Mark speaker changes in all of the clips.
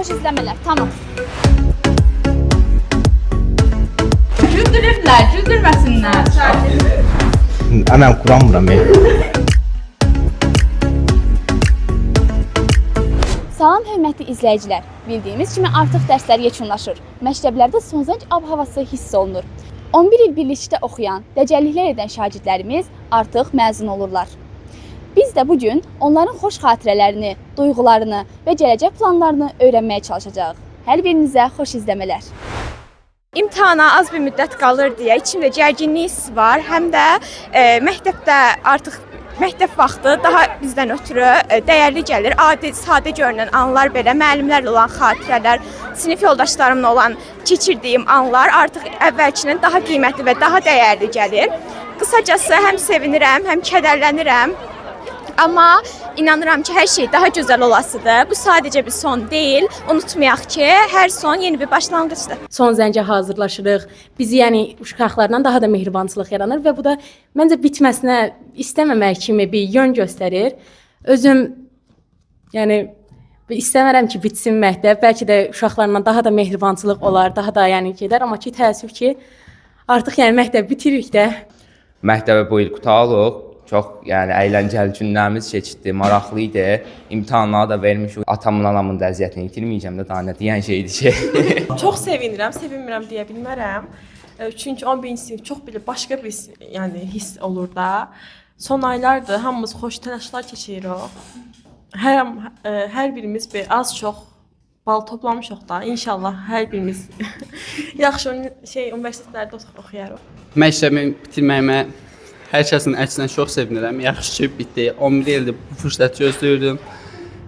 Speaker 1: xoş izləmələr. Tamam.
Speaker 2: Güldürürlər, güldürməsinlər.
Speaker 3: Mən quramıram ya.
Speaker 1: Salam hörmətli izləyicilər. Bildiyimiz kimi artıq dərslər yekunlaşır. Məktəblərdə son zəng ab-havası hiss olunur. 11 il birlikdə oxuyan, dəcəlliklər edən şagirdlərimiz artıq məzun olurlar. Biz də bugün onların xoş xatirələrini, duyğularını və gələcək planlarını öyrənməyə çalışacağıq. Hər birinizə xoş izləmələr.
Speaker 4: İmtahana az bir müddət qalır deyə içimdə gərginlik hissi var. Həm də məktəbdə artıq məktəb vaxtı daha bizdən ötürü dəyərli gəlir. Adi, sadə görünən anlar belə, müəllimlərlə olan xatirələr, sinif yoldaşlarımla olan keçirdiyim anlar artıq əvvəlkindən daha qiymətli və daha dəyərli gəlir. Qısacası həm sevinirəm, həm kədərlənirəm. Amma inanıram ki, hər şey daha gözəl olasıdır. Bu sadəcə bir son deyil. Unutmayaq ki, hər son yeni bir başlanğıcdır.
Speaker 5: Son zəncə hazırlaşırıq. Bizi, yəni uşaqlarla daha da mehribançılıq yaranır və bu da məncə bitməsinə istəməmək kimi bir yön göstərir. Özüm, yəni istəmərəm ki, bitsin məktəb. Bəlkə də uşaqlarla daha da mehribançılıq olar, daha da yəni gedər. Amma ki, təəssüf ki, artıq yəni məktəb bitiririk də.
Speaker 6: Məktəbə bu il qutarıq. Çox yəni əyləncəli günlərimiz keçdi, maraqlı idi. İmtahanları da vermişik. Atamın, anamın da əziyyətini itirməyəcəm də, daha nə deyən şeydir ki.
Speaker 7: Çox sevinirəm, sevinmirəm deyə bilmərəm. Çünki 11-ci sinif çox belə başqa bir yəni hiss olur da. Son aylardır, hamımız xoş təlaşlar keçiririk. Hər birimiz bir az-çox bal toplamışıq da. İnşallah hər birimiz yaxşı universitetlərdə oxuyarıq.
Speaker 8: Məktəbimi bitirməyimə hər kəsin əksinə çox sevinirəm. Yaxşı ki, bitdi. 11 ildir bu fürsəti gözləyirdim.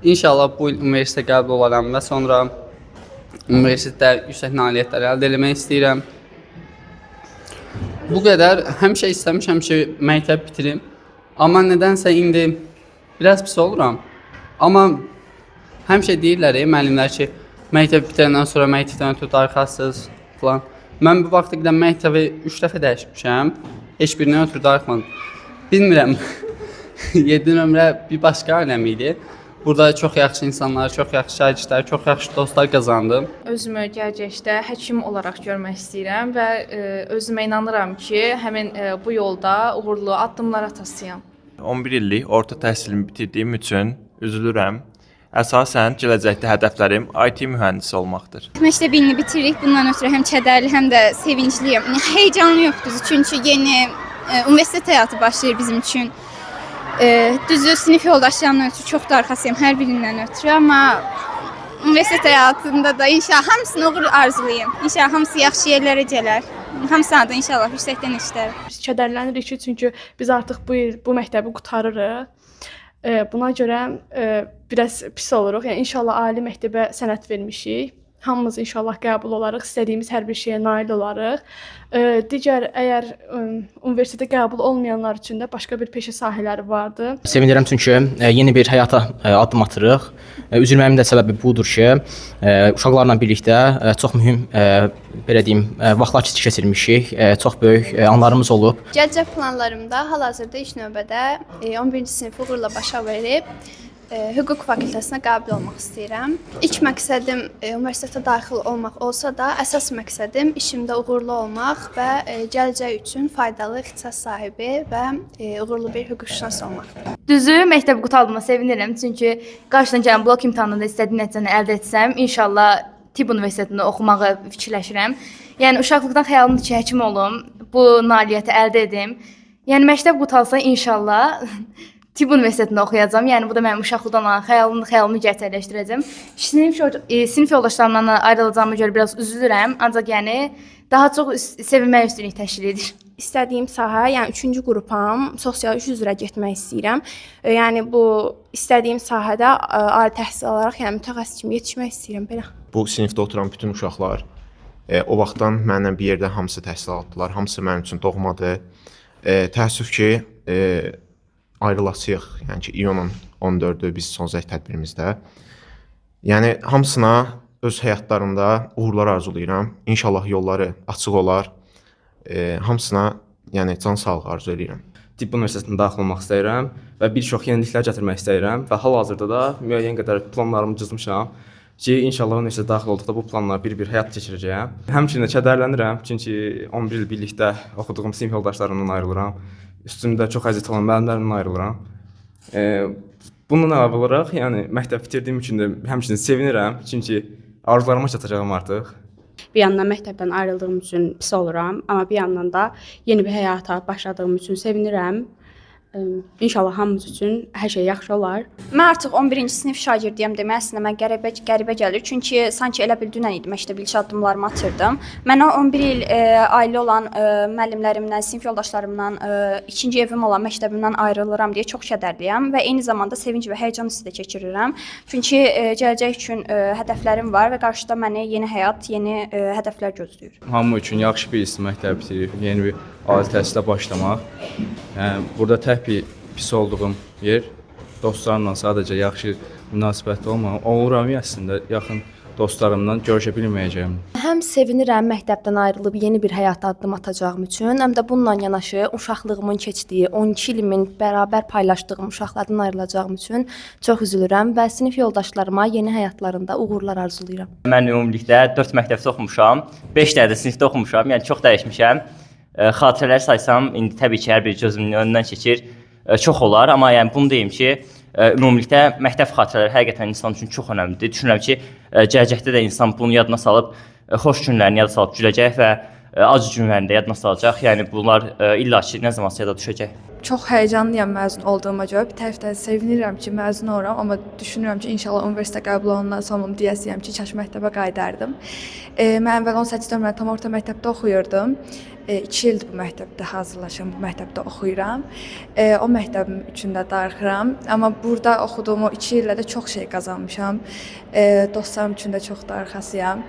Speaker 8: İnşallah bu il universitetə qəbul olaram və sonra universitetdə yüksək nailiyyətlər əldə etmək istəyirəm. Bu qədər. Həmişə istəmişəm ki, məktəb bitirim. Amma nədənsə indi biraz pis oluram. Amma həmişə deyirlər, müəllimlər ki, məktəb bitirəndən sonra məktəbdən ötürü darıxasınız falan. Mən bu vaxta qədər məktəbi 3 dəfə dəyişmişəm. Heç birini ötürü darıxmadım. Bilmirəm, 7 nömrə bir başqa aləm idi. Burada çox yaxşı insanlar, çox yaxşı şagirdlər, çox yaxşı dostlar qazandım.
Speaker 9: Özümü gələcəkdə həkim olaraq görmək istəyirəm və özümə inanıram ki, həmin bu yolda uğurlu addımlar atasıyam.
Speaker 10: 11 illik orta təhsilimi bitirdiyim üçün üzülürəm. Əsasən gələcəkdə hədəflərim IT mühəndisi olmaqdır.
Speaker 11: Məktəb ilini bitiririk. Bundan ötürü həm kədərli, həm də sevincliyəm. Heyecanlı yoxdur çünki yeni universitet həyatı başlayır bizim üçün. Düzü sinif yoldaşlarımdan ötürü çox darıxasıyam hər birindən ötürü, amma universitet həyatında da inşallah hamısını uğur arzulayım. İnşallah hamısı yaxşı yerlərə gələr. Hamısına da inşallah yüksəkdən işlər.
Speaker 7: Biz kədərlənirik ki, çünki biz artıq bu məktəbi qutarırıq. Buna görə biraz pis oluruq. Yəni inşallah ali məktəbə sənəd vermişik. Hamımız inşallah qəbul olarıq, istədiyimiz hər bir şeyə nail olarıq. Digər əgər universitetə qəbul olmayanlar üçün də başqa bir peşə sahələri vardı.
Speaker 3: Sevinirəm çünki yeni bir həyata addım atırıq. Üzülməyimin də səbəbi budur ki, uşaqlarla birlikdə çox mühüm belə deyim, vaxtlar keçirmişik. Çox böyük anlarımız olub.
Speaker 11: Gələcək planlarımda hal-hazırda ilk növbədə 11-ci sinif uğurla başa verib hüquq fakültəsinə qəbul olmaq istəyirəm. İlk məqsədim universitetə daxil olmaq olsa da, əsas məqsədim işimdə uğurlu olmaq və gələcək üçün faydalı ixtisas sahibi və uğurlu bir hüquqşünas olmaqdır.
Speaker 9: Düzü, məktəb qutardığıma sevinirəm, çünki qarşıdan gələn blok imtahanında istədiyim nəticəni əldə etsəm, inşallah tibb universitetində oxumağı fikirləşirəm. Yəni uşaqlıqdan xəyalımdır ki, həkim olum, bu nailiyyəti əldə edim. Yəni məktəb qutalsa inşallah tibb universitetində oxuyacağam. Yəni bu da mənim uşaqlıqdan olan xəyalımı gerçəkləşdirəcəm. Sinif yoldaşlarımla ayrılacağıma görə biraz üzülürəm, ancaq yəni daha çox sevinmək üstünlük təşkil edir.
Speaker 4: İstədiyim sahə, yəni 3-cü qrupam, sosial iş üzrə getmək istəyirəm. Yəni bu istədiyim sahədə ali təhsil alaraq, yəni mütəxəssis kimi yetişmək istəyirəm belə.
Speaker 10: Bu sinifdə oturan bütün uşaqlar o vaxtdan məndən bir yerdə hamısı təhsil aldılar, hamısı mənim üçün doğmadır. Təəssüf ki, ayrılasıyıq, yəni ki, iyunun 14-ü biz son zəng tədbirimizdə. Yəni hamısına öz həyatlarında uğurlar arzulayıram. İnşallah yolları açıq olar. Hamısına yəni can sağlığı arzu edirəm.
Speaker 12: Tibb universitetinə daxil olmaq istəyirəm və bir çox yeniliklər gətirmək istəyirəm və hal-hazırda da müəyyən qədər planlarımı cızmışam ki, inşallah universitetə daxil olduqda bu planları bir-bir həyat keçirəcəyəm. Həmçinin də kədərlənirəm, çünki 11 il birlikdə oxuduğum sinif yoldaşlarımdan ayrılıram. Üstümdə çox əziz olan müəllimlərimdən ayrılıram. Bundan əlavə olaraq, yəni məktəb bitirdiyim üçün də həmçinin sevinirəm, çünki arzularıma çatacağam artıq.
Speaker 2: Bir yandan məktəbdən ayrıldığım üçün pis oluram, amma bir yandan da yeni bir həyata başladığım üçün sevinirəm. İnşallah hamımız üçün hər şey yaxşı olar.
Speaker 4: Mən artıq 11-ci sinif şagirdiyəm demək əslində mən qəribə gəlir. Çünki sanki elə bil dünən idi məktəbə ilk addımlarımı atırdım. Mən o 11 il ailə olan müəllimlərimdən, sinif yoldaşlarımdan, ikinci evim olan məktəbimdən ayrılıram deyə çox kədərliyəm və eyni zamanda sevinc və həyəcan hissi də keçirirəm. Çünki gələcək üçün hədəflərim var və qarşıda məni yeni həyat, yeni hədəflər gözləyir.
Speaker 13: Hamı üçün yaxşı bir his məktəb bitirib, yeni bir ali təhsilə başlamaq. Yəni burada tək bir pis olduğum yer dostlarımla sadəcə yaxşı münasibətli oluram əslində yaxın dostlarımla görüşə bilməyəcəyəm.
Speaker 5: Həm sevinirəm məktəbdən ayrılıb yeni bir həyata addım atacağım üçün, həm də bununla yanaşı uşaqlığımın keçdiyi 12 ilimin bərabər paylaşdığım uşaqlardan ayrılacağım üçün çox üzülürəm və sinif yoldaşlarıma yeni həyatlarında uğurlar arzulayıram.
Speaker 14: Mən ümumilikdə 4 məktəbdə oxumuşam, 5 dənə də sinifdə oxumuşam, yəni çox dəyişmişəm. Xatirələri saysam, indi təbii ki, hər bir gözümün önündən keçir, çox olar, amma yəni bunu deyim ki, ümumilikdə məktəb xatirələri həqiqətən insan üçün çox önəmlidir. Düşünürəm ki, gələcəkdə də insan bunu yadına salıb, xoş günlərini yada salıb güləcək və acı günlərini də yadına salacaq. Yəni bunlar illa ki, nə zamansa yada düşəcək.
Speaker 15: Çox həyəcanlıyam məzun olduğuma görə. Bir tərəfdən sevinirəm ki, məzun oluram, amma düşünürəm ki, inşallah universitetə qəbul olandan sonra deyəsiyəm ki, kaş məktəbə qayıdardım. Mən əvvəl 18 dövründə tam orta məktəbdə oxuyurdum. 2 ildir bu məktəbdə hazırlaşıram, bu məktəbdə oxuyuram. O məktəbim üçün də darıxıram, amma burada oxuduğum o 2 ildə də çox şey qazanmışam. Dostlarım üçün də çox darıxasıyam.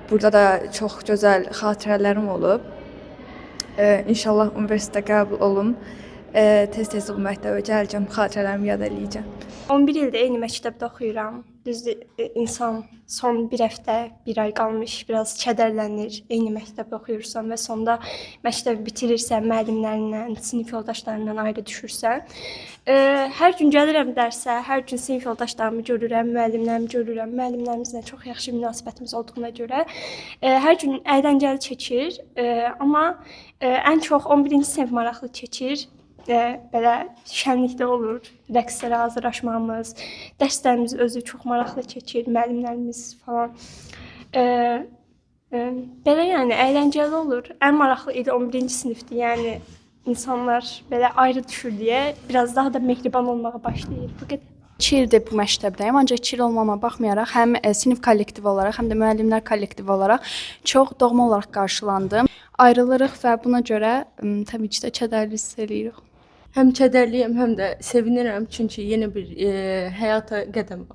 Speaker 15: Burada da çox gözəl xatirələrim olub. İnşallah universitetə qəbul olum. Tez-tez bu məktəbə gələcəm, xatirələrimi yad eləyəcəm.
Speaker 16: 11 ildir eyni məktəbdə oxuyuram. Düzdür, insan son bir həftə, bir ay qalmış, biraz kədərlənir. Eyni məktəbdə oxuyursan və sonda məktəbi bitirirsən, müəllimlərindən, sinif yoldaşlarından ayrı düşürsən. Hər gün gəlirəm dərsə, hər gün sinif yoldaşlarımı görürəm, müəllimlərimi görürəm. Müəllimlərimizlə çox yaxşı münasibətimiz olduğuna görə hər gün əyləncəli keçir. Amma ən çox 11-ci sinif maraqlı keçir. Belə şənlikdə olur, rəqslərə hazırlaşmamız, dərslərimiz özü çox maraqlı keçir, müəllimlərimiz falan. Belə yəni əyləncəli olur. Ən maraqlı ili 11-ci sinifdir, yəni insanlar belə ayrı düşür deyə biraz daha da mehriban olmağa başlayır. Bu qədər.
Speaker 2: 2 ildir bu məktəbdəyim, ancaq 2 il olmama baxmayaraq həm sinif kollektivi olaraq, həm də müəllimlər kollektivi olaraq çox doğma olaraq qarşılandım. Ayrılırıq və buna görə təbii ki də kədərli hiss edirik.
Speaker 7: Həm kədərliyəm, həm də sevinirəm, çünki yeni bir həyata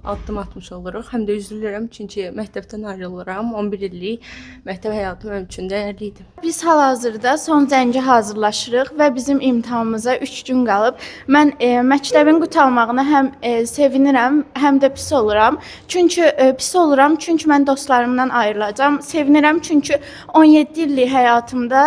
Speaker 7: addım atmış oluruq. Həm də üzülürəm, çünki məktəbdən ayrılıram. 11 illik məktəb həyatım mənim üçün dəyərli idi.
Speaker 1: Biz hal-hazırda son zəngə hazırlaşırıq və bizim imtahanımıza 3 gün qalıb. Mən məktəbin qurtarmağına həm sevinirəm, həm də pis oluram. Çünki mən dostlarımdan ayrılacağam. Sevinirəm, çünki 17 illik həyatımda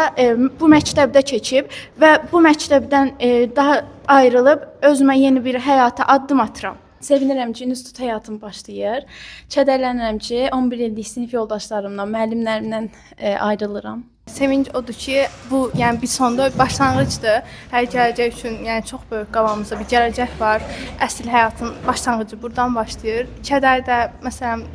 Speaker 1: bu məktəbdə keçib və bu məktəbdən daha ayrılıb özümə yeni bir həyata addım atıram.
Speaker 2: Sevinirəm ki, institut həyatım başlayır. Kədərlənirəm ki, 11 illik sinif yoldaşlarımla, müəllimlərimdən ayrılıram.
Speaker 7: Sevinc odur ki, bu yəni bir sonda başlanğıcdır. Hər gələcək üçün yəni çox böyük qabağımızda bir gələcək var. Əsl həyatın başlanğıcı buradan başlayır. Kədər də məsələn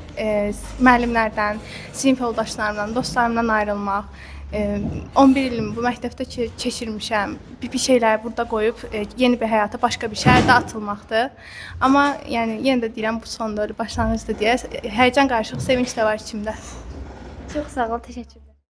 Speaker 7: müəllimlərdən, sinif yoldaşlarımdan, dostlarımdan ayrılmaq. 11 ilimi bu məktəbdə keçirmişəm. Bir şeyləri burada qoyub yeni bir həyata, başqa bir şəhərdə atılmaqdır. Amma yəni yenə də deyirəm bu sonda başlanğıcdır deyə həyəcan qarışıq sevinc də var içimdə.
Speaker 16: Çox sağ ol, təşəkkür.